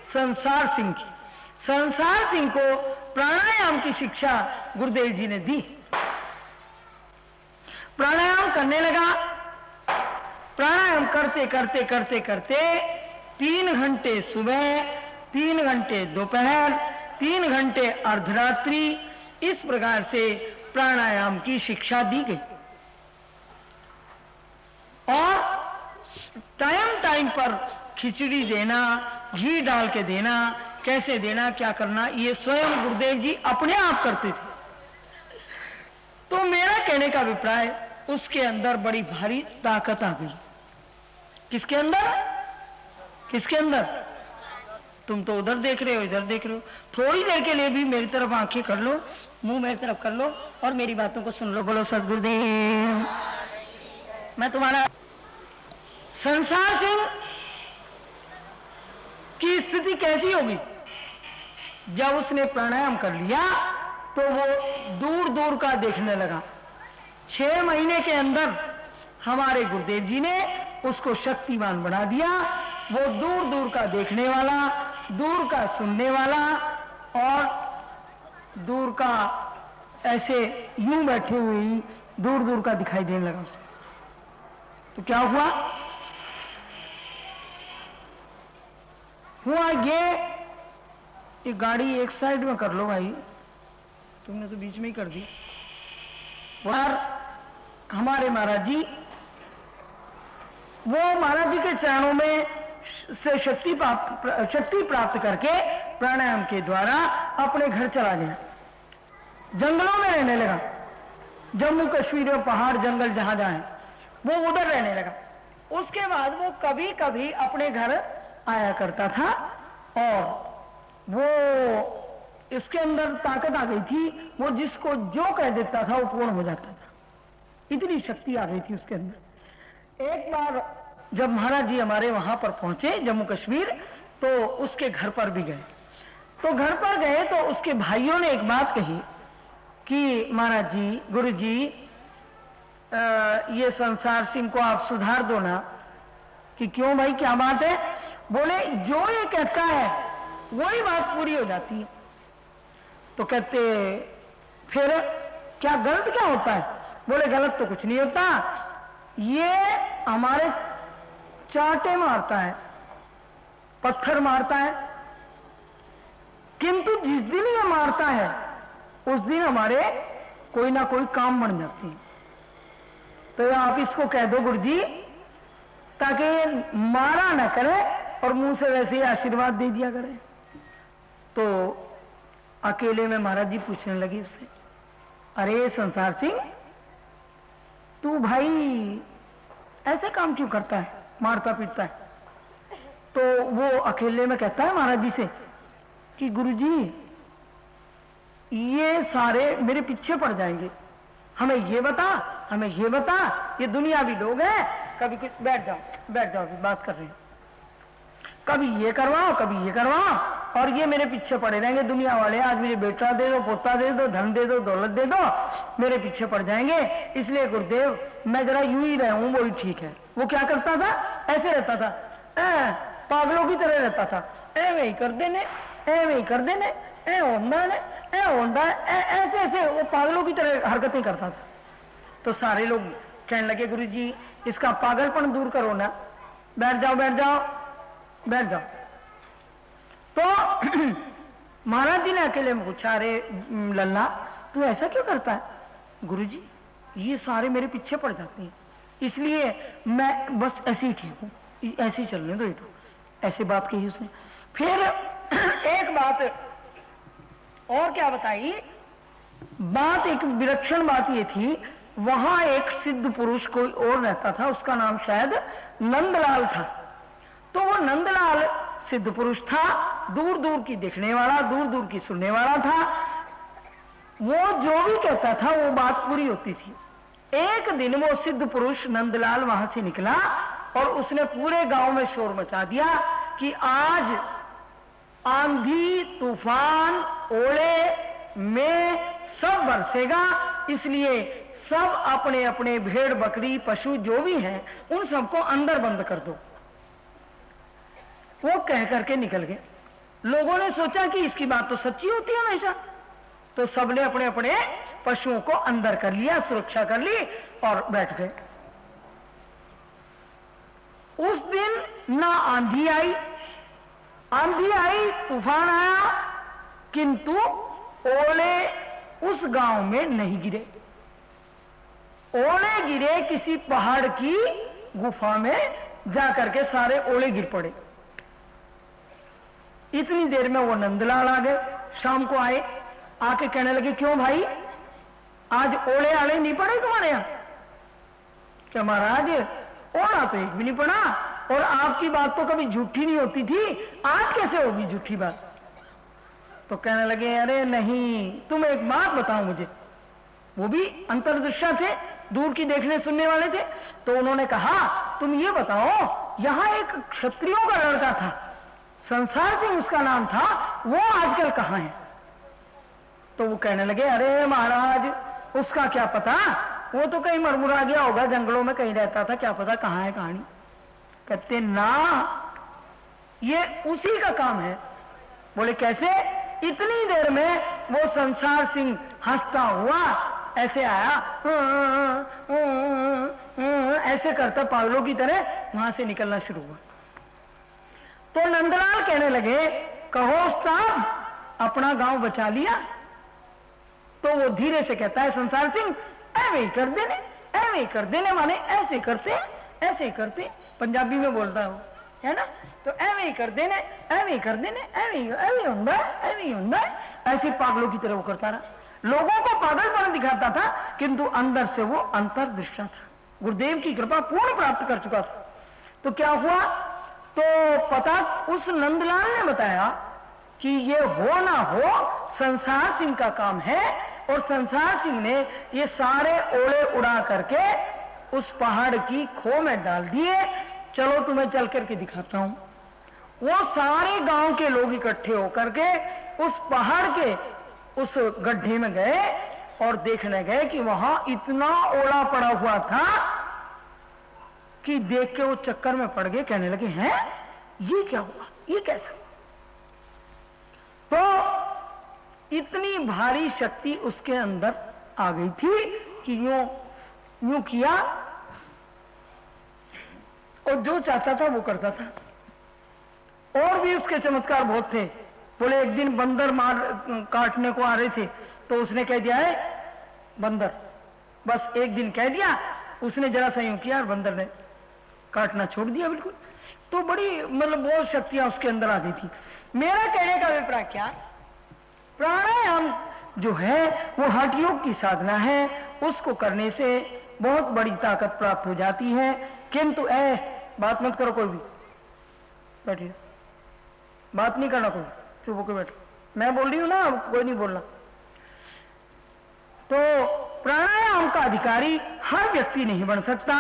संसार सिंह की। संसार सिंह को प्राणायाम की शिक्षा गुरुदेव जी ने दी। प्राणायाम करने लगा। प्राणायाम करते करते करते करते 3 घंटे सुबह, 3 घंटे दोपहर, 3 घंटे अर्धरात्रि, इस प्रकार से प्राणायाम की शिक्षा दी गई। और टाइम टाइम पर खिचड़ी देना, घी डाल के देना, कैसे देना, क्या करना, ये स्वयं गुरुदेव जी अपने आप करते थे। तो मेरा कहने का अभिप्राय, उसके अंदर बड़ी भारी ताकत आ गई। किसके अंदर? किसके अंदर? तुम तो उधर देख रहे हो, इधर देख रहे हो। थोड़ी देर के लिए भी मेरी तरफ आंखें कर लो, मुंह मेरी तरफ कर लो और मेरी बातों को सुन लो। बोलो सद्गुरुदेव। मैं तुम्हारा संसार सिंह की स्थिति कैसी होगी? जब उसने प्राणायाम कर लिया तो वो दूर दूर का देखने लगा। 6 महीने के अंदर हमारे गुरुदेव जी ने उसको शक्तिमान बना दिया। वो दूर दूर का देखने वाला, दूर का सुनने वाला और दूर का ऐसे यूं बैठे हुए ही दूर दूर का दिखाई देने लगा। तो क्या हुआ? ये गाड़ी एक साइड में कर लो भाई, तुमने तो बीच में ही कर दी। और हमारे महाराज जी, वो महाराज जी के चरणों में से शक्ति प्राप्त करके प्राणायाम के द्वारा अपने घर चला गया। जंगलों में रहने लगा। जम्मू कश्मीर में पहाड़ जंगल जहां जहां है वो उधर रहने लगा। उसके बाद वो कभी कभी अपने घर आया करता था और वो इसके अंदर ताकत आ गई थी। वो जिसको जो कह देता था वो पूर्ण हो जाता था। इतनी शक्ति आ गई थी उसके अंदर। एक बार जब महाराज जी हमारे वहां पर पहुंचे जम्मू कश्मीर, तो उसके घर पर भी गए। तो घर पर गए तो उसके भाइयों ने एक बात कही कि महाराज जी, गुरु जी, ये संसार सिंह को आप सुधार दो ना। कि क्यों भाई, क्या बात है? बोले जो ये कहता है वही बात पूरी हो जाती है। तो कहते फिर क्या गलत क्या होता है? बोले गलत तो कुछ नहीं होता, ये हमारे चांटे मारता है, पत्थर मारता है, किंतु जिस दिन ये मारता है उस दिन हमारे कोई ना कोई काम बन जाती है। तो आप इसको कह दो गुरु जी, ताकि मारा ना करे और मुंह से वैसे ही आशीर्वाद दे दिया करे। तो अकेले में महाराज जी पूछने लगे उससे, अरे संसार सिंह, तू भाई ऐसे काम क्यों करता है, मारता पीटता है? तो वो अकेले में कहता है महाराज जी से कि गुरुजी, ये सारे मेरे पीछे पड़ जाएंगे, हमें ये बता, हमें ये बता, ये दुनियावी लोग हैं, कभी कुछ बैठ जाओ बात कर रहे हैं, कभी ये करवाओ कभी ये करवाओ, और ये मेरे पीछे पड़े रहेंगे दुनिया वाले। आज मुझे बेटा दे दो, पोता दे दो, धन दे दो, दौलत दे दो, मेरे पीछे पड़ जाएंगे। इसलिए गुरुदेव मैं जरा यूं ही रहूं, वही ठीक है। वो क्या करता था? ऐसे रहता था, पागलों की तरह रहता था, ऐवे ही कर देने, ऐवे ही कर देने, ऐसे ऐसे वो पागलों की तरह हरकतें करता था। तो सारे लोग कहने लगे, गुरु जी इसका पागलपन दूर करो ना, बैठ जाओ बैठ जाओ बैठ जाओ। तो महाराज जी ने अकेले में पूछा, अरे लल्ला तू ऐसा क्यों करता है? गुरुजी ये सारे मेरे पीछे पड़ जाते हैं, इसलिए मैं बस ऐसे ही ठीक हूँ, ऐसे ही चलने दो। ये तो ऐसी बात कही उसने। फिर एक बात और क्या बताई, बात एक विलक्षण बात ये थी, वहां एक सिद्ध पुरुष कोई और रहता था, उसका नाम शायद नंदलाल था। तो वो नंदलाल सिद्ध पुरुष था, दूर दूर की देखने वाला, दूर दूर की सुनने वाला था। वो जो भी कहता था वो बात पूरी होती थी। एक दिन वो सिद्ध पुरुष नंदलाल वहां से निकला और उसने पूरे गांव में शोर मचा दिया कि आज आंधी तूफान ओले में सब बरसेगा, इसलिए सब अपने अपने भेड़ बकरी पशु जो भी हैं उन सबको अंदर बंद कर दो। वो कह करके निकल गए। लोगों ने सोचा कि इसकी बात तो सच्ची होती है हमेशा, तो सबने अपने अपने पशुओं को अंदर कर लिया, सुरक्षा कर ली और बैठ गए। उस दिन ना आंधी आई, तूफान आया, किंतु ओले उस गांव में नहीं गिरे। ओले गिरे किसी पहाड़ की गुफा में जाकर के, सारे ओले गिर पड़े। इतनी देर में वो नंदलाल आ गए, शाम को आए, आके कहने लगे क्यों भाई आज ओले आले नहीं पड़े तुम्हारे यहां? क्या महाराज ओला तो एक भी नहीं पड़ा, और आपकी बात तो कभी झूठी नहीं होती थी, आज कैसे होगी झूठी बात? तो कहने लगे अरे नहीं, तुम एक बात बताओ मुझे। वो भी अंतर्दृष्टा थे, दूर की देखने सुनने वाले थे। तो उन्होंने कहा तुम ये बताओ, यहां एक क्षत्रियों का लड़का था, संसार सिंह उसका नाम था, वो आजकल कहां है? तो वो कहने लगे अरे महाराज उसका क्या पता, वो तो कहीं मरमुरा गया होगा, जंगलों में कहीं रहता था, क्या पता कहां है कहानी। कहते ना, ये उसी का काम है। बोले कैसे? इतनी देर में वो संसार सिंह हंसता हुआ ऐसे आया, ऐसे करता पागलों की तरह वहां से निकलना शुरू हुआ। तो नंदलाल कहने लगे कहो उस्ताद अपना गांव बचा लिया? तो वो धीरे से कहता है संसार सिंह ऐवे ही कर देने, ऐवे ही कर देने, माने ऐसे करते, ऐसे ही करते, पंजाबी में बोलता है ना, तो ऐवे ही कर देने, ऐवे ही कर देने, ऐवे ही होंदा है, ऐवे ही होंदा है, ऐसे पागलों की तरह वो करता रहा। लोगों को पागलपन दिखाता था, किंतु अंदर से वो अंतर्दृष्टा था, गुरुदेव की कृपा पूर्ण प्राप्त कर चुका था। तो क्या हुआ? तो पता उस नंदलाल ने बताया कि ये हो ना हो संसार सिंह का काम है, और संसार सिंह ने ये सारे ओले उड़ा करके उस पहाड़ की खो में डाल दिए। चलो तुम्हें चल करके दिखाता हूं। वो सारे गांव के लोग इकट्ठे होकर के उस पहाड़ के उस गड्ढे में गए और देखने गए कि वहां इतना ओला पड़ा हुआ था कि देख के वो चक्कर में पड़ गए, कहने लगे हैं ये क्या हुआ, ये कैसे? तो इतनी भारी शक्ति उसके अंदर आ गई थी कि यूं किया और जो चाहता था वो करता था। और भी उसके चमत्कार बहुत थे। बोले एक दिन बंदर मार काटने को आ रहे थे, तो उसने कह दिया है बंदर, बस एक दिन कह दिया उसने, जरा सा यूं किया और बंदर ने काटना छोड़ दिया बिल्कुल। तो बड़ी मतलब बहुत शक्तियां उसके अंदर आ गई थी। मेरा कहने का अभिप्राय क्या, प्राणायाम जो है वो हठ योग की साधना है, उसको करने से बहुत बड़ी ताकत प्राप्त हो जाती है। किंतु बात मत करो, कोई भी बैठिए, बात नहीं करना, कोई चुप होकर बैठो, मैं बोल रही हूं ना, कोई नहीं बोलना। तो प्राणायाम का अधिकारी हर व्यक्ति नहीं बन सकता,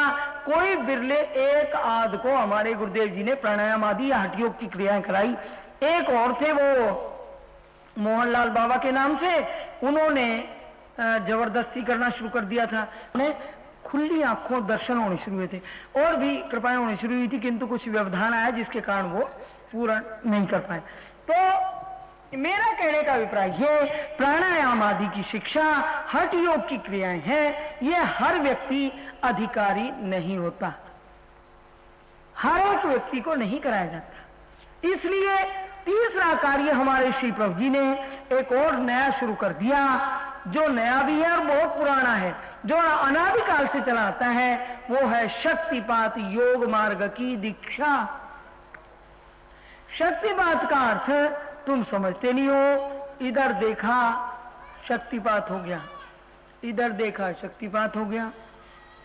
कोई बिरले एक आध को हमारे गुरुदेव जी ने प्राणायाम आदि या हठ योग की क्रियाएं कराई। एक और थे वो मोहनलाल बाबा के नाम से, उन्होंने जबरदस्ती करना शुरू कर दिया था। उन्हें खुली आंखों दर्शन होने शुरू हुए थे और भी कृपाएं होनी शुरू हुई थी, किंतु कुछ व्यवधान आया जिसके कारण वो पूरा नहीं कर पाए। तो मेरा कहने का अभिप्राय ये प्राणायाम आदि की शिक्षा, हठ योग की क्रियाएं हैं, ये हर व्यक्ति अधिकारी नहीं होता, हर एक व्यक्ति को नहीं कराया जाता। इसलिए तीसरा कार्य हमारे श्री प्रभु जी ने एक और नया शुरू कर दिया, जो नया भी है और बहुत पुराना है, जो अनादिकाल से चला आता है, वो है शक्तिपात योग मार्ग की दीक्षा। शक्तिपात का अर्थ तुम समझते नहीं हो, इधर देखा शक्तिपात हो गया, इधर देखा शक्तिपात हो गया,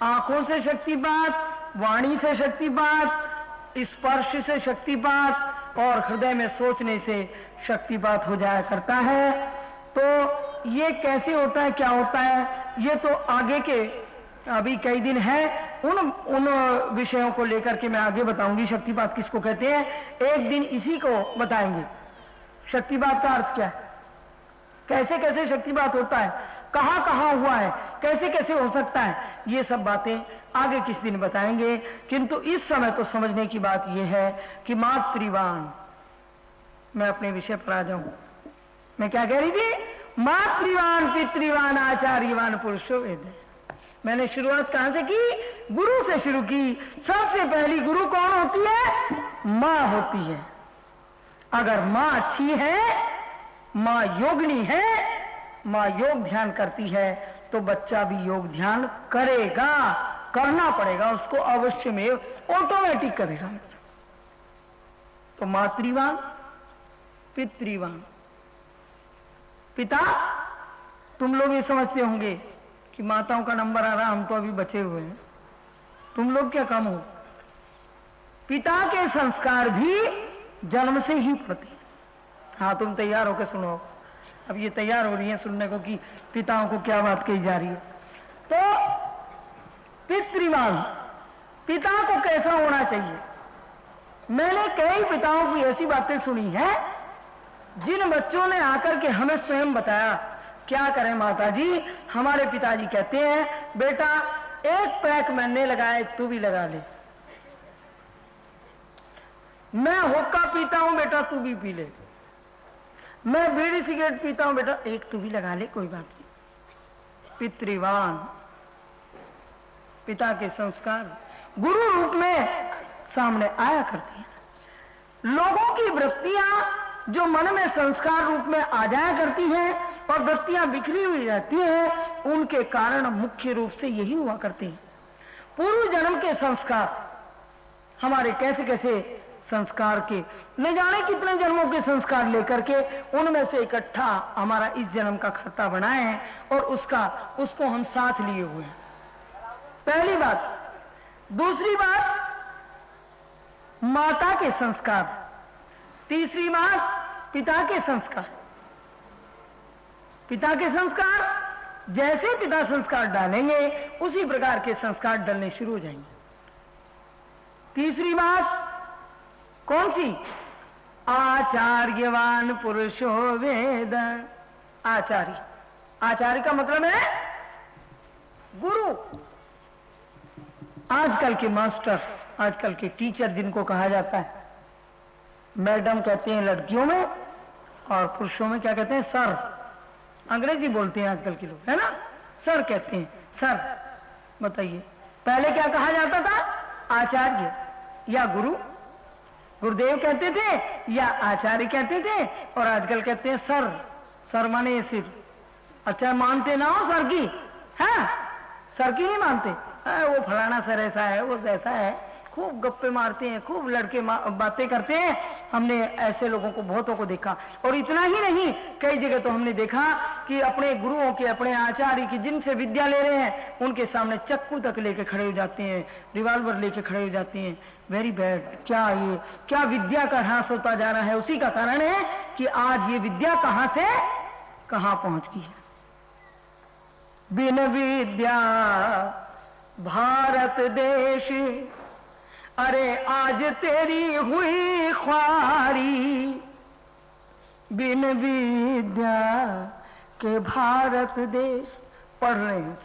आंखों से शक्तिपात, वाणी से शक्तिपात, स्पर्श से शक्तिपात और हृदय में सोचने से शक्तिपात हो जाया करता है। तो ये कैसे होता है, क्या होता है, ये तो आगे के अभी कई दिन है, उन विषयों को लेकर के मैं आगे बताऊंगी। शक्तिपात किसको कहते हैं, एक दिन इसी को बताएंगे। शक्तिपात का अर्थ क्या है, कैसे कैसे शक्तिपात होता है, कहां कहां हुआ है, कैसे कैसे हो सकता है, ये सब बातें आगे किस दिन बताएंगे। किंतु इस समय तो समझने की बात यह है कि मातृवान, मैं अपने विषय पर आ जाऊं। मैं क्या कह रही थी? मातृवान पितृवान आचार्यवान पुरुषो वेद। मैंने शुरुआत कहां से की? गुरु से शुरू की। सबसे पहली गुरु कौन होती है? मां होती है। अगर मां अच्छी है, मां योगिनी है, मां योग ध्यान करती है, तो बच्चा भी योग ध्यान करेगा, करना पड़ेगा उसको अवश्य में, ऑटोमेटिक करेगा। तो मातृवान पितृवान। पिता, तुम लोग ये समझते होंगे कि माताओं का नंबर आ रहा, हम तो अभी बचे हुए हैं, तुम लोग क्या कम हो। पिता के संस्कार भी जन्म से ही पड़ते। हाँ, तुम तैयार होकर सुनो। अब ये तैयार हो रही है सुनने को कि पिताओं को क्या बात कही जा रही है। तो पितृवान, पिता को कैसा होना चाहिए? मैंने कई पिताओं की ऐसी बातें सुनी है जिन बच्चों ने आकर के हमें स्वयं बताया, क्या करें माता जी, हमारे पिताजी कहते हैं बेटा एक पैक मैंने लगाया, तू भी लगा ले। मैं हुक्का पीता हूं बेटा, तू भी पी ले। मैं बीड़ी सिगरेट पीता हूं बेटा, एक तू भी लगा ले, कोई बात नहीं। पितृवान, पिता के संस्कार गुरु रूप में सामने आया करती हैं। लोगों की वृत्तियां जो मन में संस्कार रूप में आ जाया करती हैं और वृत्तियां बिखरी हुई रहती हैं, उनके कारण मुख्य रूप से यही हुआ करते हैं। पूर्व जन्म के संस्कार हमारे कैसे कैसे संस्कार के, न जाने कितने जन्मों के संस्कार लेकर के उनमें से इकट्ठा हमारा इस जन्म का खाता बनाए हैं और उसको हम साथ लिए हुए हैं। पहली बात। दूसरी बात, माता के संस्कार। तीसरी बात, पिता के संस्कार। पिता के संस्कार, जैसे पिता संस्कार डालेंगे उसी प्रकार के संस्कार डलने शुरू हो जाएंगे। तीसरी बात कौन सी? आचार्यवान पुरुषो वेद। आचार्य, आचार्य का मतलब है गुरु। आजकल के मास्टर, आजकल के टीचर जिनको कहा जाता है, मैडम कहते हैं लड़कियों में और पुरुषों में क्या कहते हैं? सर। अंग्रेजी बोलते हैं आजकल के लोग, है ना? सर कहते हैं, सर। बताइए पहले क्या कहा जाता था? आचार्य या गुरु। गुरुदेव कहते थे या आचार्य कहते थे, और आजकल कहते हैं सर। सर माने सिर। अच्छा, मानते ना हो सर की? है सर की नहीं मानते? वो फलाना सर ऐसा है, वो ऐसा है, खूब गप्पे मारते हैं, खूब लड़के बातें करते हैं। हमने ऐसे लोगों को बहुतों को देखा। और इतना ही नहीं, कई जगह तो हमने देखा कि अपने गुरुओं के, अपने आचार्य की जिनसे विद्या ले रहे हैं, उनके सामने चक्कू तक लेके खड़े हो जाते हैं, रिवॉल्वर लेके खड़े हो जाते हैं। Very bad. क्या विद्या का ह्रास होता जा रहा है? उसी का कारण है कि आज ये विद्या कहां से कहां पहुंच गई है। बिन विद्या भारत देश, अरे आज तेरी हुई ख्वारी। बिन विद्या के भारत देश। पढ़ रहे हैं,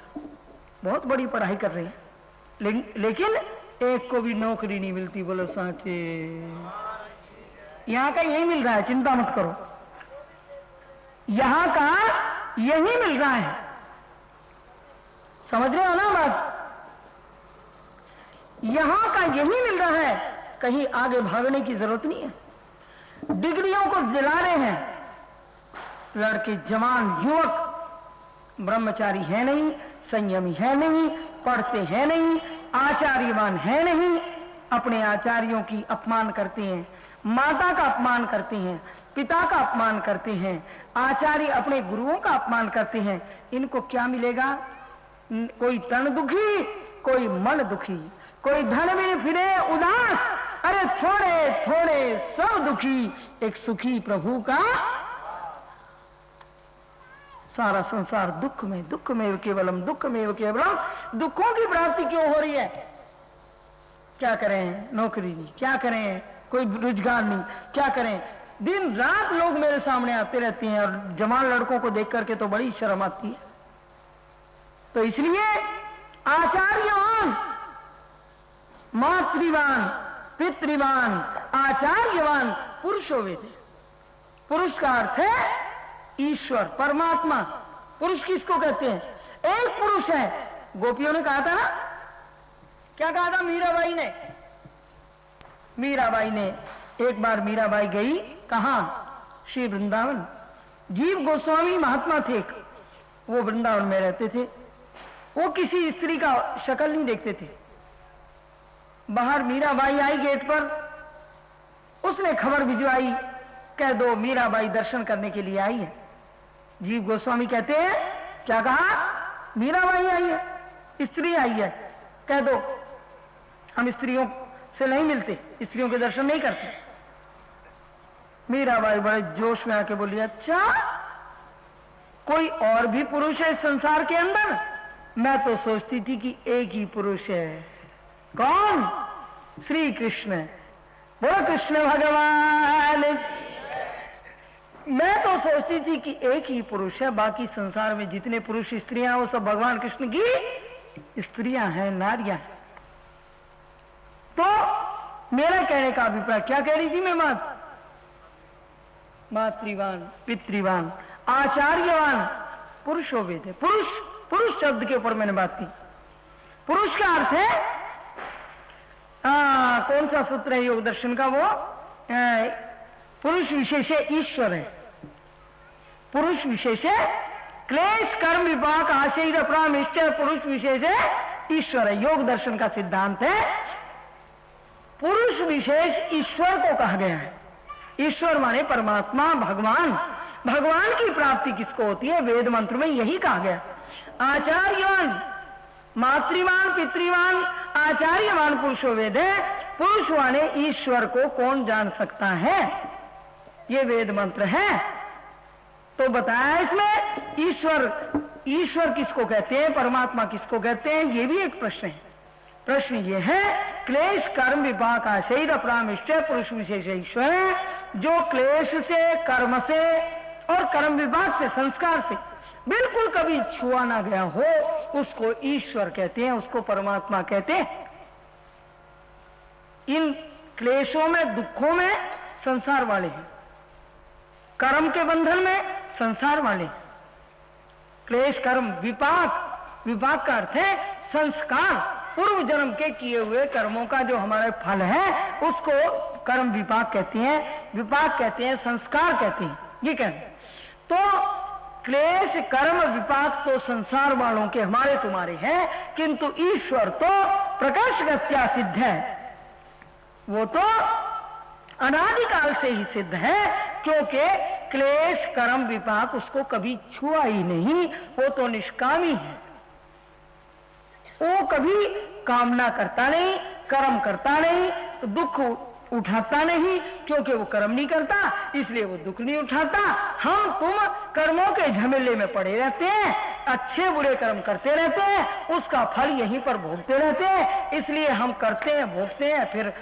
बहुत बड़ी पढ़ाई कर रहे हैं, लेकिन एक को भी नौकरी नहीं मिलती। बोलो साचे। यहां का यही मिल रहा है, चिंता मत करो, यहां का यही मिल रहा है। समझ रहे हो ना बात? यहां का यही मिल रहा है, कहीं आगे भागने की जरूरत नहीं है। डिग्रियों को दिला रहे हैं लड़के, जवान युवक, ब्रह्मचारी है नहीं, संयमी है नहीं, पढ़ते हैं नहीं, आचार्यवान है नहीं, अपने आचार्यों की अपमान करते हैं, माता का अपमान करते हैं, पिता का अपमान करते हैं, आचार्य अपने गुरुओं का अपमान करते हैं। इनको क्या मिलेगा? कोई तन दुखी, कोई मन दुखी, कोई धन में फिरे उदास, अरे थोड़े थोड़े सब दुखी, एक सुखी प्रभु का सारा संसार दुख में, दुख में केवलम, दुख में केवलम। दुखों की प्राप्ति क्यों हो रही है? क्या करें? नौकरी नहीं, क्या करें? कोई रोजगार नहीं, क्या करें? दिन रात लोग मेरे सामने आते रहते हैं और जवान लड़कों को देख करके तो बड़ी शर्म आती है। तो इसलिए आचार्यवान मातृवान पितृवान आचार्यवान पुरुषो वेदे। पुरुष का अर्थ है ईश्वर, परमात्मा। पुरुष किसको कहते हैं? एक पुरुष है। गोपियों ने कहा था ना, क्या कहा था मीराबाई ने? मीराबाई ने एक बार मीराबाई गई कहां? श्री वृंदावन। जीव गोस्वामी महात्मा थे, वो वृंदावन में रहते थे। वो किसी स्त्री का शक्ल नहीं देखते थे। बाहर मीराबाई आई गेट पर, उसने खबर भिजवाई, कह दो मीराबाई दर्शन करने के लिए आई है। जीव गोस्वामी कहते हैं, क्या कहा? मीराबाई आई है, स्त्री आई है, कह दो। हम स्त्रियों से नहीं मिलते, स्त्रियों के दर्शन नहीं करते। मीराबाई बड़े जोश में आके बोली, अच्छा कोई और भी पुरुष है इस संसार के अंदर? मैं तो सोचती थी कि एक ही पुरुष है। कौन? श्री कृष्ण। बोलो कृष्ण भगवान। मैं तो सोचती थी कि एक ही पुरुष है, बाकी संसार में जितने पुरुष स्त्रियां वो सब भगवान कृष्ण की स्त्रियां हैं, नारियां हैं। तो मेरा कहने का अभिप्राय क्या कह रही थी मैं? मातृवान पितृवान आचार्यवान पुरुषो वेद है। पुरुष, पुरुष शब्द के ऊपर मैंने बात की। पुरुष का अर्थ है कौन सा सूत्र है योग दर्शन का? वो पुरुष विशेष ईश्वर है। पुरुष विशेष क्लेश कर्म विपाक आशय अपराम निश्चय पुरुष विशेष ईश्वर है। योग दर्शन का सिद्धांत है पुरुष विशेष ईश्वर को कहा गया है। ईश्वर माने परमात्मा, भगवान। भगवान की प्राप्ति किसको होती है? वेद मंत्र में यही कहा गया। आचार्यवान, मातृवान पितृवान आचार्यवान पुरुषो वेद है। पुरुष माने ईश्वर को कौन जान सकता है? ये वेद मंत्र है। तो बताया इसमें ईश्वर, ईश्वर किसको कहते हैं, परमात्मा किसको कहते हैं, ये भी एक प्रश्न है। प्रश्न ये है, क्लेश कर्म विपाक आशय अपरामिष्ट पुरुष विशेष ईश्वर है। जो क्लेश से, कर्म से और कर्म विपाक से, संस्कार से बिल्कुल कभी छुआ ना गया हो, उसको ईश्वर कहते हैं, उसको परमात्मा कहते हैं। इन क्लेशों में, दुखों में संसार वाले हैं, कर्म के बंधन में संसार वाले। क्लेश कर्म विपाक, विपाक का अर्थ है संस्कार, पूर्व जन्म के किए हुए कर्मों का जो हमारा फल है उसको कर्म विपाक कहते हैं। विपाक कहते हैं, संस्कार कहते हैं। ये कहते हैं तो क्लेश कर्म विपाक तो संसार वालों के, हमारे तुम्हारे हैं, किंतु ईश्वर तो प्रकर्षगत्या सिद्ध है। वो तो अनादिकाल से ही सिद्ध है, क्योंकि क्लेश कर्म विपाक उसको कभी छुआ ही नहीं। वो तो निष्कामी है, वो कभी कामना करता नहीं, कर्म करता नहीं, दुख उठाता नहीं, क्योंकि वो कर्म नहीं करता इसलिए वो दुख नहीं उठाता। हम तुम कर्मों के झमेले में पड़े रहते हैं, अच्छे बुरे कर्म करते रहते हैं, उसका फल यहीं पर भोगते रहते हैं। इसलिए हम करते हैं, भोगते हैं, फिर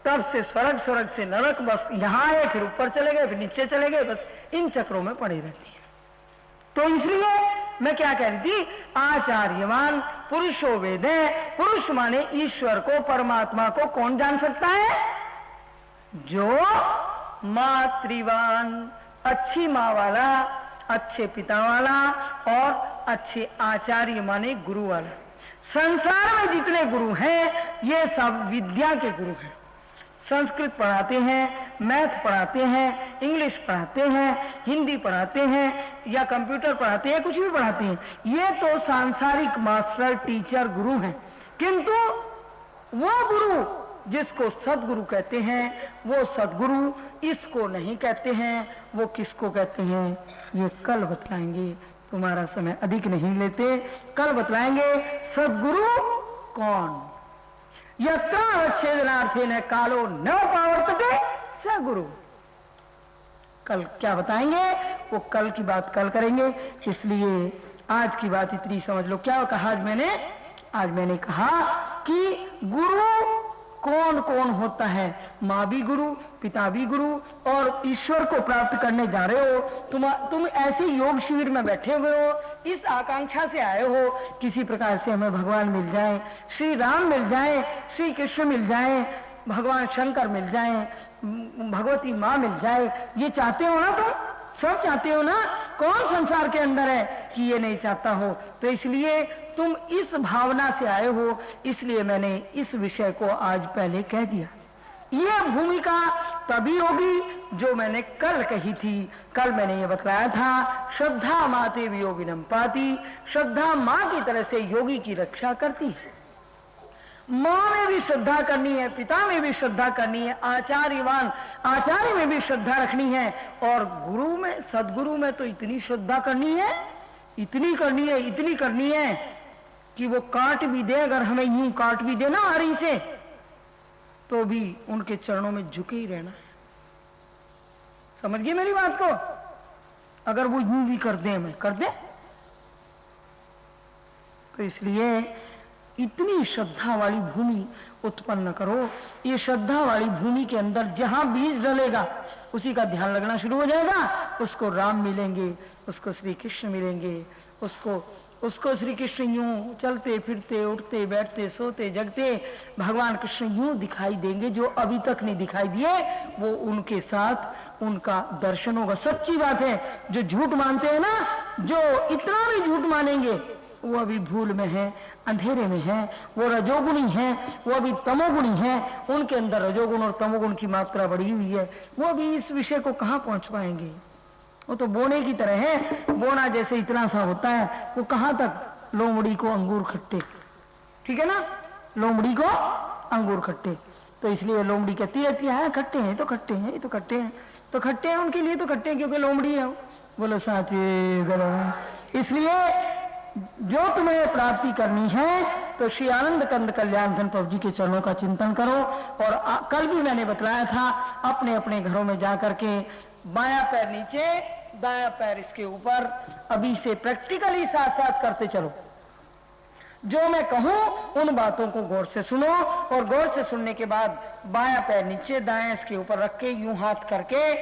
तब से स्वर्ग, स्वर्ग से नरक, बस यहाँ आए, फिर ऊपर चले गए, फिर नीचे चले गए, बस इन चक्रों में पड़े रहती है। तो इसलिए मैं क्या कह रही थी, आचार्यवान पुरुषो वेद है। पुरुष माने ईश्वर को, परमात्मा को कौन जान सकता है? जो मातृवान, अच्छी माँ वाला, अच्छे पिता वाला और अच्छे आचार्य माने गुरु वाला। संसार में जितने गुरु हैं ये सब विद्या के गुरु हैं। संस्कृत पढ़ाते हैं, मैथ पढ़ाते हैं, इंग्लिश पढ़ाते हैं, हिंदी पढ़ाते हैं या कंप्यूटर पढ़ाते हैं, कुछ भी पढ़ाते हैं, ये तो सांसारिक मास्टर, टीचर, गुरु हैं। किंतु वो गुरु जिसको सदगुरु कहते हैं, वो सदगुरु इसको नहीं कहते हैं। वो किसको कहते हैं ये कल बतलाएंगे, तुम्हारा समय अधिक नहीं लेते, कल बतलाएंगे। सदगुरु कौन? यत्र छेदनार्थेन कालो न पावर्तते स गुरु। कल क्या बताएंगे, वो कल की बात कल करेंगे। इसलिए आज की बात इतनी समझ लो। क्या कहा आज मैंने? आज मैंने कहा कि गुरु कौन कौन होता है, माँ भी गुरु, पिता भी गुरु, और ईश्वर को प्राप्त करने जा रहे हो। तुम ऐसे योग शिविर में बैठे हुए हो, इस आकांक्षा से आए हो किसी प्रकार से हमें भगवान मिल जाए, श्री राम मिल जाए, श्री कृष्ण मिल जाए, भगवान शंकर मिल जाए, भगवती माँ मिल जाए, ये चाहते हो ना? तुम सब चाहते हो ना? कौन संसार के अंदर है कि ये नहीं चाहता हो? तो इसलिए तुम इस भावना से आए हो, इसलिए मैंने इस विषय को आज पहले कह दिया। ये भूमिका तभी होगी जो मैंने कल कही थी। कल मैंने ये बतलाया था, श्रद्धा माते वियोगिनम पाती, श्रद्धा माँ की तरह से योगी की रक्षा करती है। माँ में भी श्रद्धा करनी है, पिता में भी श्रद्धा करनी है, आचार्य में भी श्रद्धा रखनी है, और गुरु में, सदगुरु में तो इतनी श्रद्धा करनी है, इतनी करनी है कि वो काट भी दे, अगर हमें यूं काट भी दे ना आरी से, तो भी उनके चरणों में झुके ही रहना है। समझ गए मेरी बात को? अगर वो यूं भी कर दे, हमें कर दे, तो इसलिए इतनी श्रद्धा वाली भूमि उत्पन्न करो। ये श्रद्धा वाली भूमि के अंदर जहां बीज डलेगा उसी का ध्यान लगना शुरू हो जाएगा। उसको राम मिलेंगे, उसको श्री कृष्ण मिलेंगे, उसको श्री कृष्ण यूं चलते फिरते, उठते बैठते, सोते जगते भगवान कृष्ण यूं दिखाई देंगे, जो अभी तक नहीं दिखाई दिए। वो उनके साथ उनका दर्शन होगा। सच्ची बात है, जो झूठ मानते हैं ना, जो इतना भी झूठ मानेंगे, वो अभी भूल में है, अंधेरे में है, वो रजोगुणी है, वो अभी तमोगुणी है, उनके अंदर रजोगुण और तमोगुण की मात्रा बढ़ी हुई है, वो अभी इस विषय को कहां पहुंच पाएंगे। वो तो बोने की तरह है, बोना जैसे इतना सा होता है, वो कहां तक लोमड़ी को अंगूर खट्टे, ठीक है ना, लोमड़ी को अंगूर खट्टे। तो इसलिए लोमड़ी कहती रहती है खट्टे हैं तो खट्टे हैं, ये तो खट्टे हैं, तो खट्टे हैं उनके लिए, तो खट्टे हैं क्योंकि लोमड़ी है। बोलो साचे गलो। इसलिए जो तुम्हें प्राप्ति करनी है तो श्री आनंद कंद कल्याण धन प्रभु जी के चरणों का चिंतन करो। और कल भी मैंने बतलाया था, अपने अपने घरों में जाकर के बायां पैर नीचे, दायां पैर इसके ऊपर, अभी से प्रैक्टिकली साथ साथ करते चलो। जो मैं कहूं उन बातों को गौर से सुनो, और गौर से सुनने के बाद बायां पैर नीचे, दायां इसके ऊपर रख के यूं हाथ करके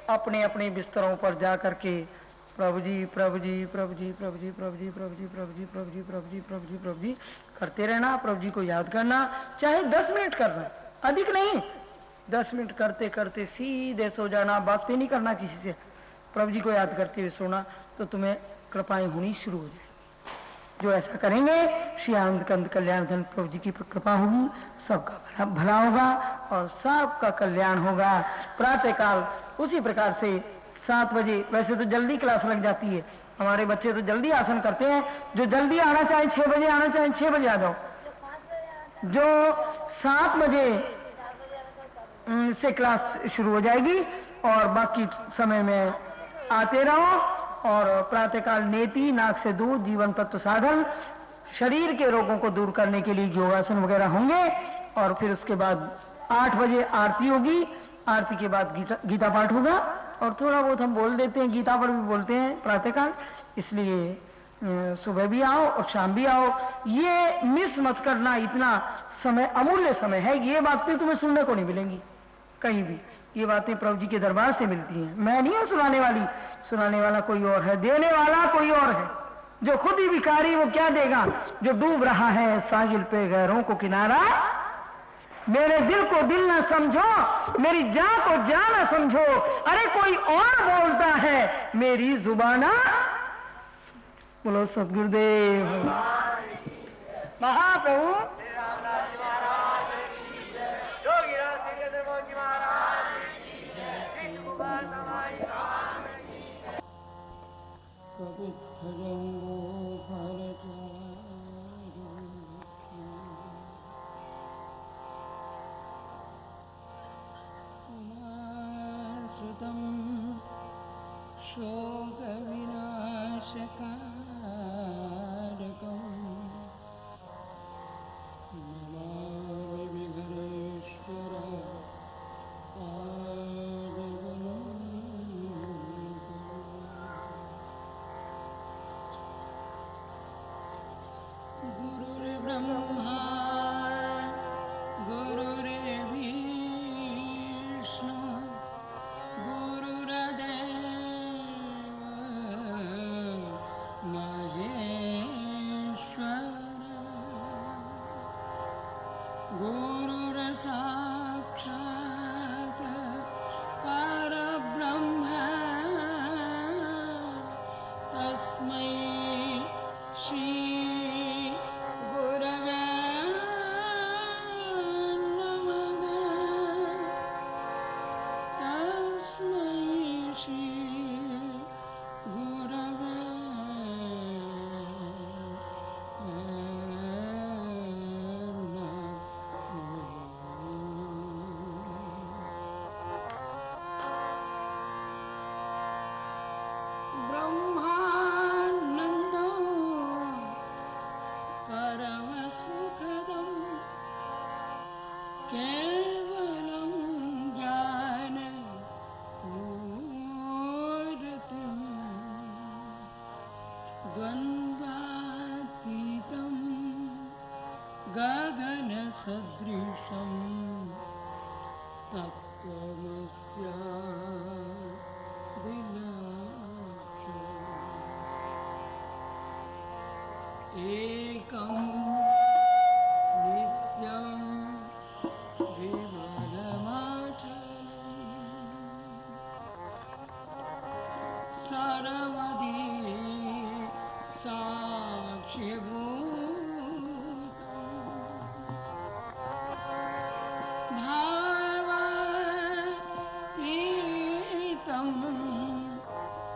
अपने अपने बिस्तरों पर जा करके प्रभु जी प्रभु जी प्रभु जी प्रभु जी प्रभु जी प्रभु जी प्रभु जी प्रभु जी प्रभु जी प्रभु जी प्रभु जी करते रहना। प्रभु जी को याद करना, चाहे 10 मिनट करना, अधिक नहीं, 10 मिनट करते करते सीधे सो जाना, बातें नहीं करना किसी से, प्रभु जी को याद करते हुए सोना, तो तुम्हें कृपाएं होनी शुरू हो जाए। जो ऐसा करेंगे श्री आनंद कंद कल्याण धन प्रभु जी की कृपा होगी, सबका भला होगा और सबका कल्याण होगा। प्रातःकाल उसी प्रकार से 7 बजे, वैसे तो जल्दी क्लास लग जाती है, हमारे बच्चे तो जल्दी आसन करते हैं। जो जल्दी आना चाहे 6 बजे आना चाहे 6 बजे आ जाओ, जो 7 बजे से क्लास शुरू हो जाएगी, और बाकी समय में आते रहो। और प्रातःकाल नेति, नाक से दूध, जीवन तत्व साधन, शरीर के रोगों को दूर करने के लिए योगासन वगैरह होंगे। और फिर उसके बाद 8 बजे आरती होगी, आरती के बाद गीता पाठ होगा, और थोड़ा बहुत हम बोल देते हैं, गीता पर भी बोलते हैं प्रातःकाल, इसलिए सुबह भी आओ और शाम भी आओ। ये मिस मत करना, इतना समय अमूल्य समय है। ये बातें तुम्हें सुनने को नहीं मिलेंगी कहीं भी, ये बातें प्रभु जी के दरबार से मिलती हैं। मैं नहीं हूं सुनाने वाली, सुनाने वाला कोई और है, देने वाला कोई और है। जो खुद ही भिखारी, वो क्या देगा? जो डूब रहा है साहिल पे गैरों को किनारा, मेरे दिल को दिल ना समझो, मेरी जान को जान ना समझो, अरे कोई और बोलता है मेरी जुबाना। बोलो सतगुरुदेव महाप्रभु। शोक विनाशकारकं नमामि विघ्नेश्वर गुरुर्ब्रह्मा गुरुर्विष्णु सर्वदी साक्षिभूतम् भावातीतं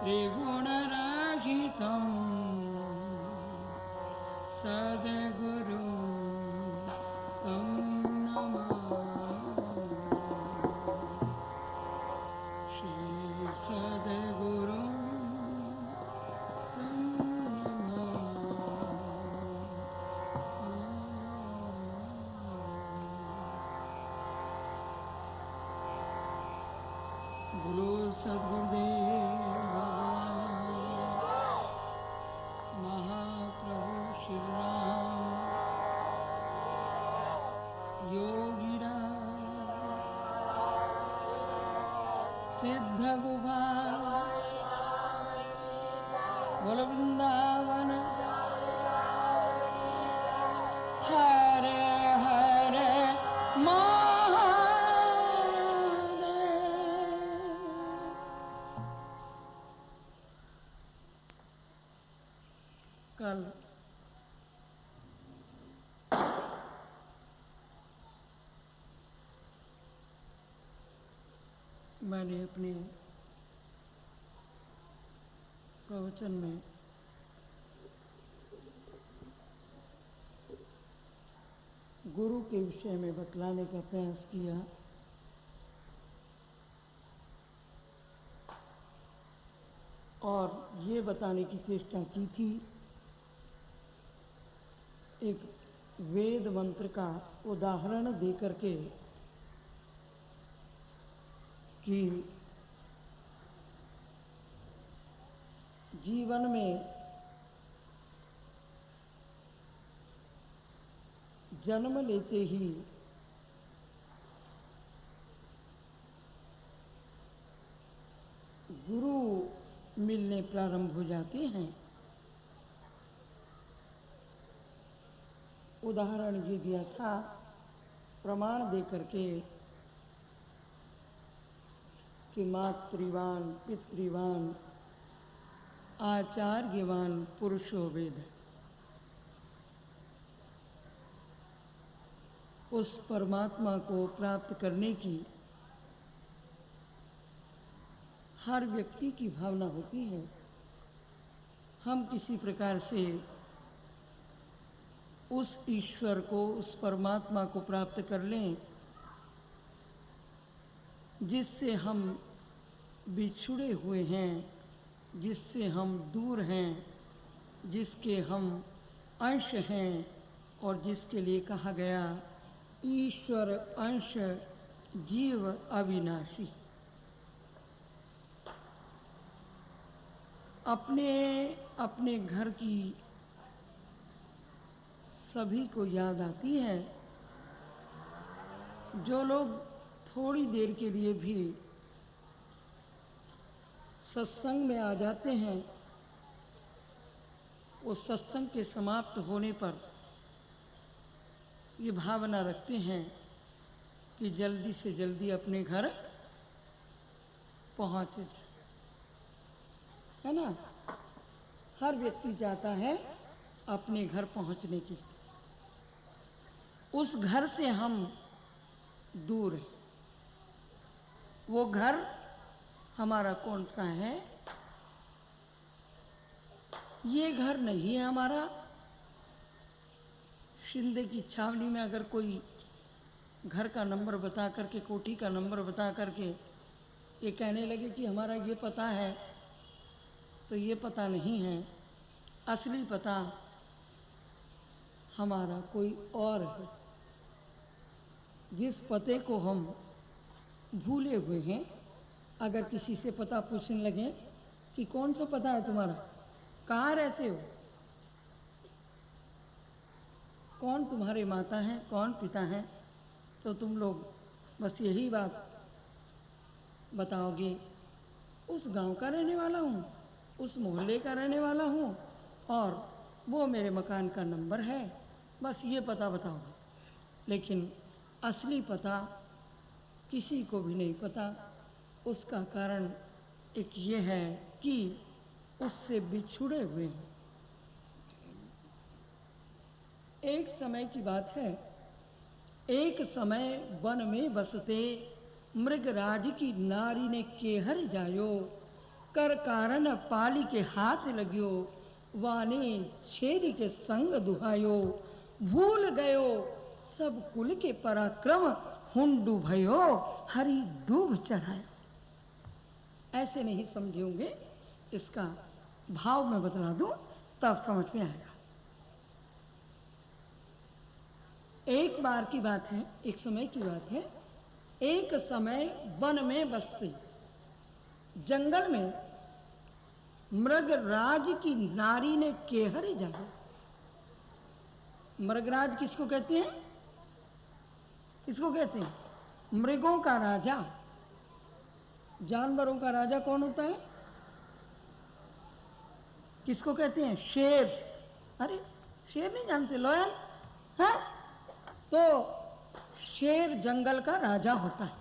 त्रिगुणरहितं सद्गुरुं तं नमामि। श्री सद्गुरुं तं नमामि। बोलो सद्गुरुदेव भगवान महाप्रभु श्री राम योगीराज सिद्ध गोपाल बोल वृंदावन हरे हरे महादेव। कल मैंने अपने प्रवचन में गुरु के विषय में बतलाने का प्रयास किया और ये बताने की चेष्टा की थी एक वेद मंत्र का उदाहरण दे करके कि जीवन में जन्म लेते ही गुरु मिलने प्रारंभ हो जाते हैं। उदाहरण ये दिया था प्रमाण दे करके कि मातृवान पितृवान आचार्यवान पुरुषो वेद। उस परमात्मा को प्राप्त करने की हर व्यक्ति की भावना होती है। हम किसी प्रकार से उस ईश्वर को उस परमात्मा को प्राप्त कर लें जिससे हम बिछुड़े हुए हैं, जिससे हम दूर हैं, जिसके हम अंश हैं और जिसके लिए कहा गया ईश्वर अंश जीव अविनाशी। अपने अपने घर की सभी को याद आती है। जो लोग थोड़ी देर के लिए भी सत्संग में आ जाते हैं, वो सत्संग के समाप्त होने पर ये भावना रखते हैं कि जल्दी से जल्दी अपने घर पहुंच जाए, है ना। हर व्यक्ति चाहता है अपने घर पहुंचने की। उस घर से हम दूर हैं। वो घर हमारा कौन सा है? ये घर नहीं है हमारा। शिंदे की छावनी में अगर कोई घर का नंबर बता करके, कोठी का नंबर बता करके ये कहने लगे कि हमारा ये पता है, तो ये पता नहीं है। असली पता हमारा कोई और है। जिस पते को हम भूले हुए हैं, अगर किसी से पता पूछने लगे कि कौन सा पता है तुम्हारा, कहाँ रहते हो, कौन तुम्हारे माता हैं, कौन पिता हैं, तो तुम लोग बस यही बात बताओगे, उस गांव का रहने वाला हूँ, उस मोहल्ले का रहने वाला हूँ और वो मेरे मकान का नंबर है, बस ये पता बताओगे। लेकिन असली पता किसी को भी नहीं पता। उसका कारण एक ये है कि उससे बिछुड़े हुए हैं। एक समय की बात है, एक समय वन में बसते मृगराज की नारी ने केहर जायो, कर कारण पाली के हाथ लगियो, वाने छेरी के संग दुहायो, भूल गयो सब कुल के पराक्रम, हुंडू भयो हरी दूब चढ़ायो। ऐसे नहीं समझे होंगे, इसका भाव मैं बतला दूं तब समझ में आएगा। एक बार की बात है, एक समय की बात है, एक समय वन में बसते जंगल में मृगराज की नारी ने केहर जाए। मृगराज किसको कहते हैं? किसको कहते हैं? मृगों का राजा। जानवरों का राजा कौन होता है? किसको कहते हैं? शेर। अरे शेर नहीं जानते लोयन? है तो शेर जंगल का राजा होता है।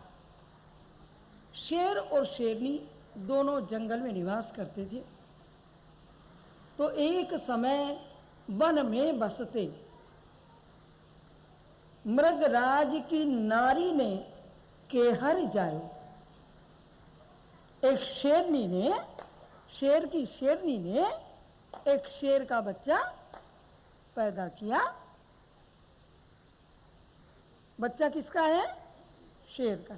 शेर और शेरनी दोनों जंगल में निवास करते थे। तो एक समय वन में बसते मृगराज की नारी ने केहर जायो। एक शेरनी ने, शेर की शेरनी ने एक शेर का बच्चा पैदा किया। बच्चा किसका है? शेर का।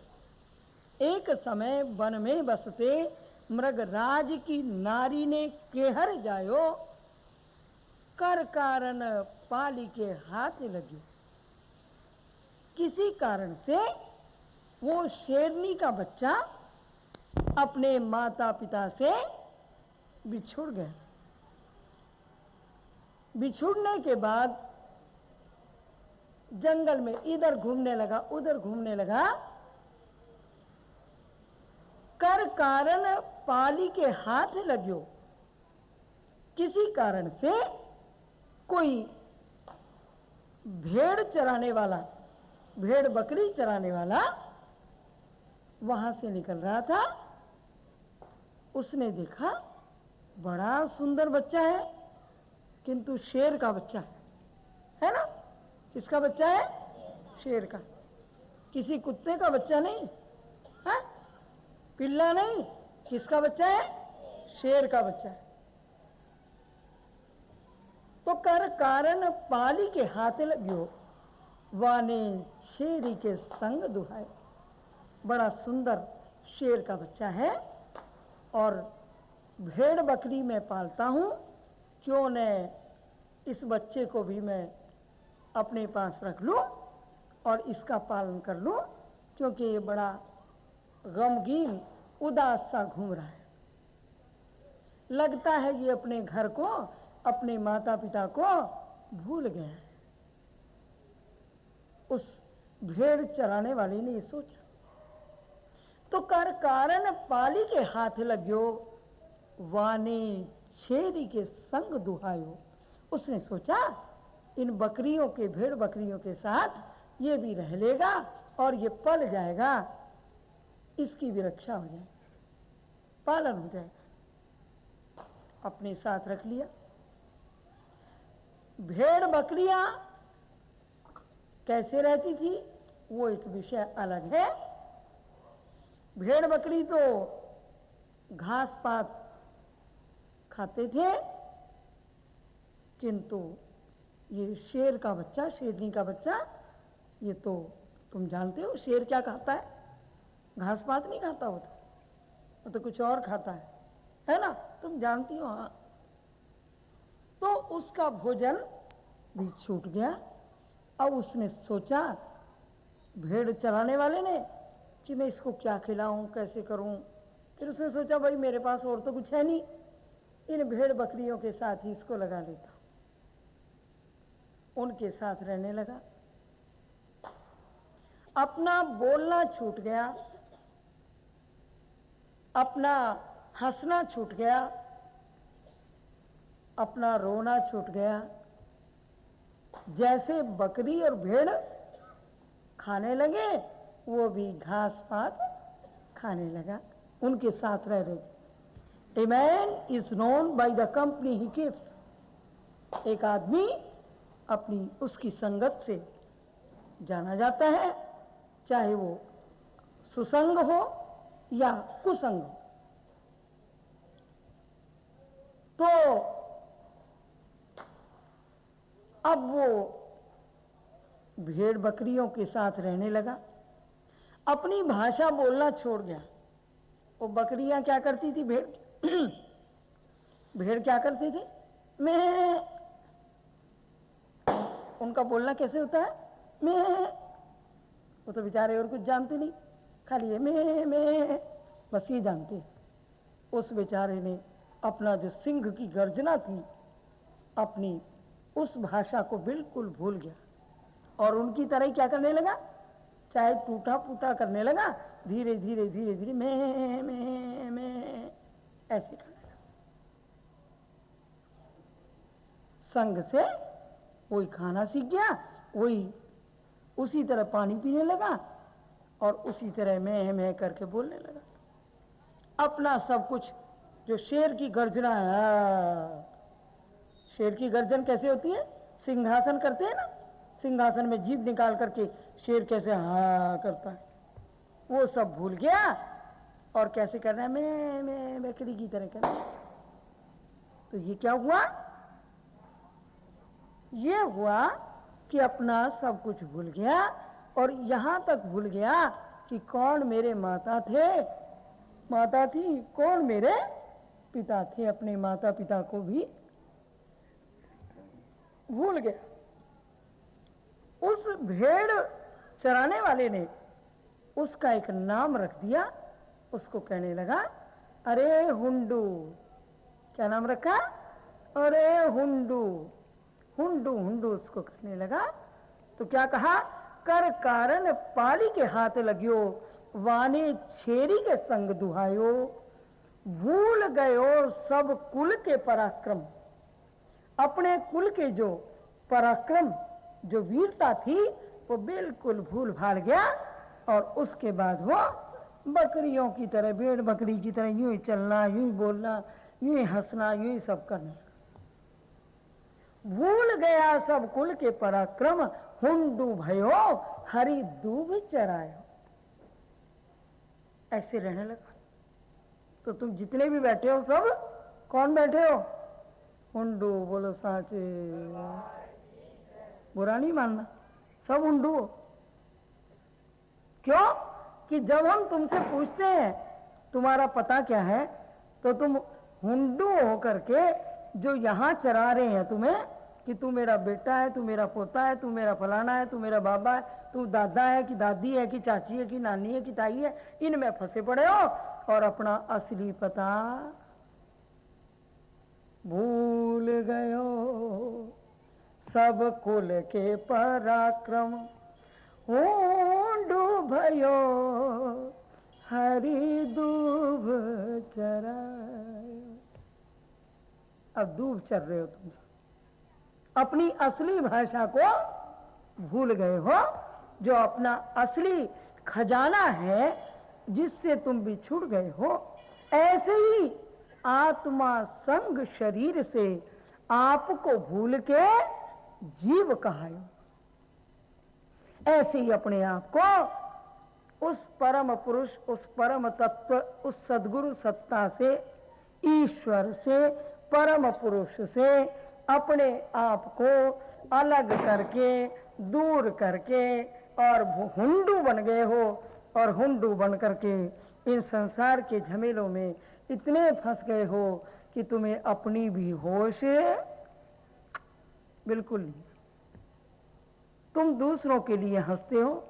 एक समय वन में बसते मृगराज की नारी ने केहर जायो, कर कारण पाली के हाथ लगियो। किसी कारण से वो शेरनी का बच्चा अपने माता पिता से बिछुड़ गया। बिछुड़ने के बाद जंगल में इधर घूमने लगा, उधर घूमने लगा। कर कारण पाली के हाथ लगियो। किसी कारण से कोई भेड़ चराने वाला, भेड़ बकरी चराने वाला वहां से निकल रहा था। उसने देखा बड़ा सुंदर बच्चा है, किंतु शेर का बच्चा है ना? किसका बच्चा है? शेर का। किसी कुत्ते का बच्चा नहीं है, पिल्ला नहीं। किसका बच्चा है? शेर का बच्चा है। तो कर कारण पाली के हाथ लगियो, वाने शेरी के संग दुहाए। बड़ा सुंदर शेर का बच्चा है और भेड़ बकरी मैं पालता हूं, क्यों न इस बच्चे को भी मैं अपने पास रख लूं और इसका पालन कर लूं, क्योंकि ये बड़ा गमगीन उदास सा घूम रहा है। लगता है ये अपने घर को, अपने माता पिता को भूल गया है। उस भेड़ चराने वाले ने ये सोचा। तो कर कारण पाली के हाथ लगियो, वाने शेरी के संग दुहायो। उसने सोचा इन बकरियों के, भेड़ बकरियों के साथ ये भी रह लेगा और ये पल जाएगा, इसकी भी रक्षा हो जाएगी, पालन हो जाएगा। अपने साथ रख लिया। भेड़ बकरियां कैसे रहती थी वो एक विषय अलग है। भेड़ बकरी तो घास पात खाते थे, किंतु ये शेर का बच्चा, शेरनी का बच्चा, ये तो तुम जानते हो शेर क्या खाता है? घास पात नहीं खाता वो तो कुछ और खाता है ना? तुम जानती हो। हाँ, तो उसका भोजन भी छूट गया। अब उसने सोचा, भेड़ चराने वाले ने, कि मैं इसको क्या खिलाऊं, कैसे करूं। फिर उसने सोचा भाई मेरे पास और तो कुछ है नहीं, इन भेड़ बकरियों के साथ ही इसको लगा लेता। उनके साथ रहने लगा। अपना बोलना छूट गया, अपना हंसना छूट गया, अपना रोना छूट गया। जैसे बकरी और भेड़ खाने लगे, वो भी घास पात खाने लगा, उनके साथ रह रहे। A man is known by the company he keeps. एक आदमी अपनी उसकी संगत से जाना जाता है, चाहे वो सुसंग हो या कुसंग हो। तो अब वो भेड़ बकरियों के साथ रहने लगा, अपनी भाषा बोलना छोड़ गया। वो बकरियां क्या करती थी, भेड़ क्या करती थी, मैं, उनका बोलना कैसे होता है, मैं। वो तो बेचारे और कुछ जानते नहीं, खाली ये मैं बस ये जानते। उस बेचारे ने अपना जो सिंह की गर्जना थी, अपनी उस भाषा को बिल्कुल भूल गया और उनकी तरह क्या करने लगा, चाहे टूटा फूटा करने लगा, धीरे धीरे धीरे धीरे मैं ऐसे करने लगा। संग से वही खाना सीख गया, वही उसी तरह पानी पीने लगा और उसी तरह मैं करके बोलने लगा। अपना सब कुछ, जो शेर की गर्जना है, शेर की गर्जन कैसे होती है, सिंहासन करते हैं ना, सिंहासन में जीभ निकाल करके शेर कैसे हाँ करता है, वो सब भूल गया और कैसे करना है, मैं बकरी की तरह करना है। तो ये क्या हुआ, ये हुआ कि अपना सब कुछ भूल गया और यहां तक भूल गया कि कौन मेरे माता थे, माता थी, कौन मेरे पिता थे। अपने माता पिता को भी भूल गया। उस भेड़ चराने वाले ने उसका एक नाम रख दिया, उसको कहने लगा अरे हुंडू। क्या नाम रखा, अरे हुंडू, हुंडू हुंडू उसको कहने लगा। तो क्या कहा, कर कारण पाली के हाथ लगियो, वाने छेरी के संग दुहायो, भूल गयो सब कुल के पराक्रम। अपने कुल के जो पराक्रम, जो वीरता थी, वो बिल्कुल भूल भाल गया और उसके बाद वो बकरियों की तरह, भेड़ बकरी की तरह यूं ही चलना, यूं ही बोलना, यूं ही हंसना, यूं ही सब करना। भूल गया सब कुल के पराक्रम, हुंडू भयो हरी दूब चरायो। ऐसे रहने लगा। तो तुम जितने भी बैठे हो सब कौन बैठे हो, हुंडू। बोलो साचे, बुरा नहीं मानना, सब हुंडू हो। क्यों कि जब हम तुमसे पूछते हैं तुम्हारा पता क्या है, तो तुम हुंडू होकर के जो यहां चरा रहे हैं तुम्हें कि तू मेरा बेटा है, तू मेरा पोता है, तू मेरा फलाना है, तू मेरा बाबा है, तू दादा है कि दादी है कि चाची है कि नानी है कि ताई है, इनमें फंसे पड़े हो और अपना असली पता भूल गयो। सब कुल के पराक्रम, हुंडू भयो हरी दूब चरायो। अब दूब चर रहे हो तुम सब, अपनी असली भाषा को भूल गए हो, जो अपना असली खजाना है जिससे तुम बिछुड़ गए हो। ऐसे ही आत्मा संग शरीर से आपको भूल के जीव कहायो। ऐसे ही अपने आप को उस परम पुरुष, उस परम तत्व, उस सद्गुरु सत्ता से, ईश्वर से, परम पुरुष से अपने आप को अलग करके, दूर करके और हुंडू बन गए हो। और हुंडू बन करके इन संसार के झमेलों में इतने फंस गए हो कि तुम्हें अपनी भी होश बिल्कुल नहीं। तुम दूसरों के लिए हंसते हो,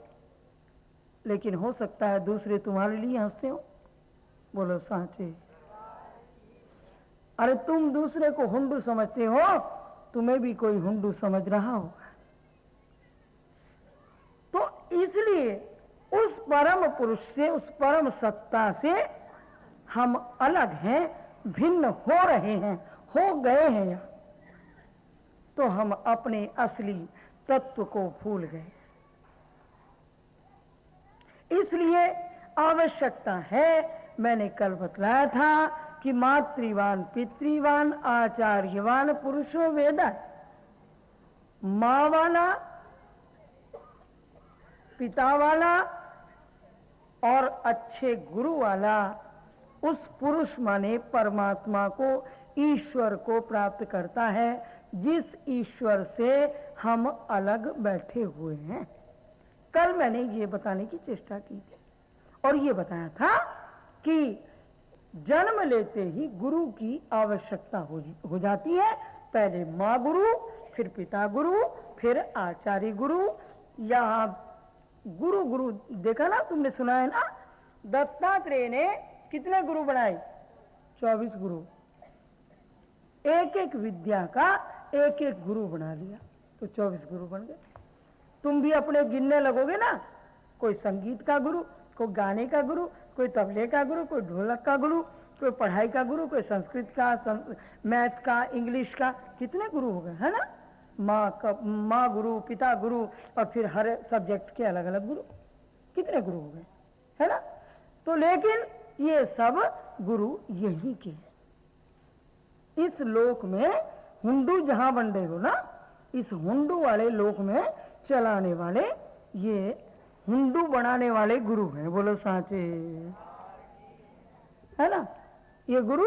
लेकिन हो सकता है दूसरे तुम्हारे लिए हंसते हो। बोलो साचे। अरे तुम दूसरे को हुंडू समझते हो, तुम्हें भी कोई हुंडू समझ रहा होगा। तो इसलिए उस परम पुरुष से, उस परम सत्ता से हम अलग हैं, भिन्न हो रहे हैं, हो गए हैं। तो हम अपने असली तत्व को भूल गए। इसलिए आवश्यकता है, मैंने कल बतलाया था कि मातृवान पितृवान आचार्यवान पुरुषो वेदा, माँ वाला पिता वाला और अच्छे गुरु वाला उस पुरुष माने परमात्मा को, ईश्वर को प्राप्त करता है, जिस ईश्वर से हम अलग बैठे हुए हैं। कल मैंने ये बताने की चेष्टा की थी और ये बताया था कि जन्म लेते ही गुरु की आवश्यकता हो जाती है। पहले माँ गुरु, फिर पिता गुरु, फिर आचार्य गुरु। यहाँ गुरु गुरु देखा ना, तुमने सुना है ना, दत्तात्रेय ने कितने गुरु बनाए? 24 गुरु। एक एक विद्या का एक एक गुरु बना लिया तो 24 गुरु बन गए। तुम भी अपने गिनने लगोगे ना, कोई संगीत का गुरु, कोई गाने का गुरु, कोई तबले का गुरु, कोई ढोलक का गुरु, कोई पढ़ाई का गुरु, कोई संस्कृत का, मैथ का, इंग्लिश का, कितने गुरु हो गए, है ना। माँ गुरु, पिता गुरु, और फिर हर सब्जेक्ट के अलग अलग गुरु, कितने गुरु हो गए, है ना। तो लेकिन ये सब गुरु यही के हैं। इस लोक में हुंडू जहां बंडे हो ना, इस हुंडू वाले लोक में चलाने वाले, ये हुंडू बनाने वाले गुरु हैं। बोलो सांचे, है ना। ये गुरु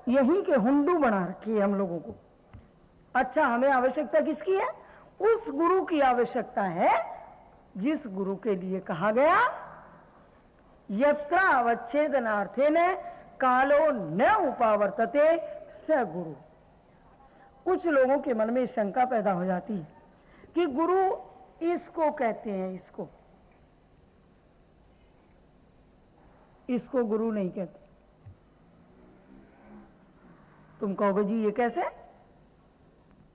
यही के हुंडू बना रखे हम लोगों को। अच्छा, हमें आवश्यकता किसकी है? उस गुरु की आवश्यकता है जिस गुरु के लिए कहा गया यत्र अवच्छेदनार्थेन कालो न उपावर्तते स गुरु। कुछ लोगों के मन में शंका पैदा हो जाती है कि गुरु इसको कहते हैं, इसको गुरु नहीं कहते। तुम कहोगे जी ये कैसे?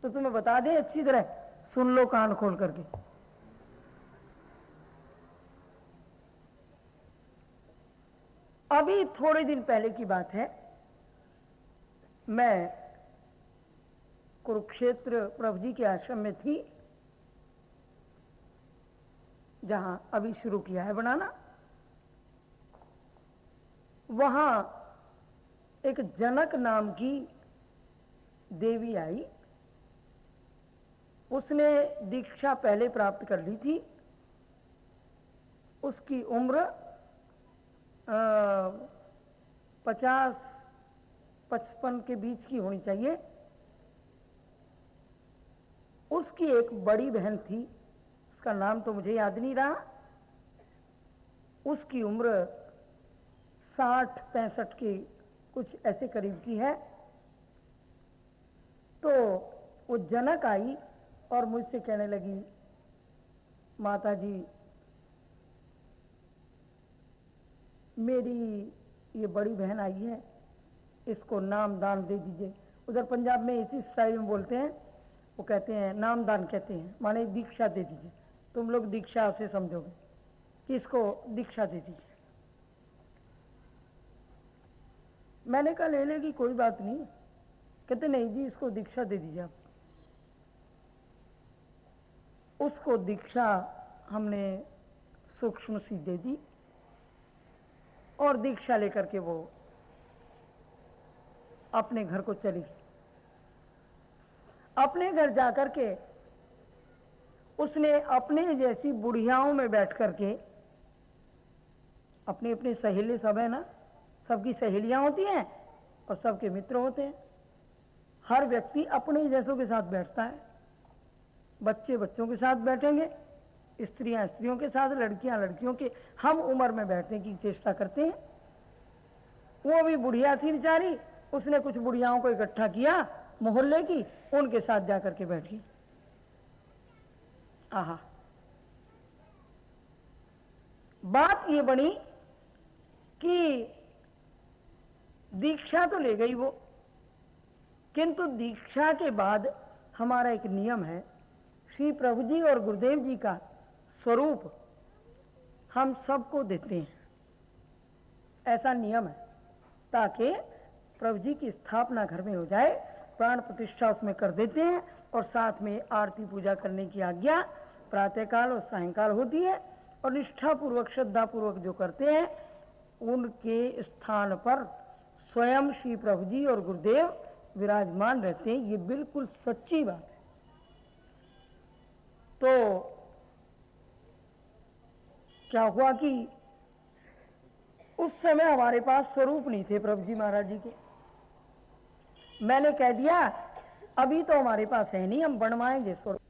तो तुम्हें बता दें अच्छी तरह, सुन लो कान खोल करके। अभी थोड़े दिन पहले की बात है, मैं कुरुक्षेत्र प्रभु जी के आश्रम में थी, जहां अभी शुरू किया है बनाना। वहां एक जनक नाम की देवी आई। उसने दीक्षा पहले प्राप्त कर ली थी। उसकी उम्र 50-55 के बीच की होनी चाहिए। उसकी एक बड़ी बहन थी, उसका नाम तो मुझे याद नहीं रहा। उसकी उम्र 60-65 के कुछ ऐसे करीब की है। तो वो जनक आई और मुझसे कहने लगी, माता जी मेरी ये बड़ी बहन आई है, इसको नाम दान दे दीजिए। उधर पंजाब में इसी स्टाइल में बोलते हैं, वो कहते हैं नाम दान कहते हैं, माने दीक्षा दे दीजिए। तुम लोग दीक्षा से समझोगे कि इसको दीक्षा दे दीजिए। मैंने कहा ले लेगी, कोई बात नहीं। कहते नहीं जी, इसको दीक्षा दे दीजिए आप। उसको दीक्षा हमने सूक्ष्म सी दे दी और दीक्षा लेकर के वो अपने घर को चली गई। अपने घर जाकर के उसने अपने जैसी बुढ़ियाओं में बैठ करके, अपने अपने सहेली सब है ना, सबकी सहेलियां होती हैं और सबके मित्र होते हैं। हर व्यक्ति अपने जैसों के साथ बैठता है। बच्चे बच्चों के साथ बैठेंगे, स्त्रियां स्त्रियों के साथ, लड़कियां लड़कियों के, हम उम्र में बैठने की चेष्टा करते हैं। वो भी बुढ़िया थी बेचारी, उसने कुछ बुढ़ियाओं को इकट्ठा किया मोहल्ले की, उनके साथ जाकर के बैठ गई। आहा, बात ये बनी कि दीक्षा तो ले गई वो, किंतु दीक्षा के बाद हमारा एक नियम है, श्री प्रभु जी और गुरुदेव जी का स्वरूप हम सबको देते हैं। ऐसा नियम है ताकि प्रभु जी की स्थापना घर में हो जाए, प्राण प्रतिष्ठा उसमें कर देते हैं और साथ में आरती पूजा करने की आज्ञा प्रातःकाल और सायंकाल होती है। और निष्ठापूर्वक श्रद्धापूर्वक जो करते हैं उनके स्थान पर स्वयं श्री प्रभु जी और गुरुदेव विराजमान रहते हैं, ये बिल्कुल सच्ची बात है। तो क्या हुआ कि उस समय हमारे पास स्वरूप नहीं थे प्रभु जी महाराज जी के। मैंने कह दिया अभी तो हमारे पास है नहीं, हम बनवाएंगे स्वरूप।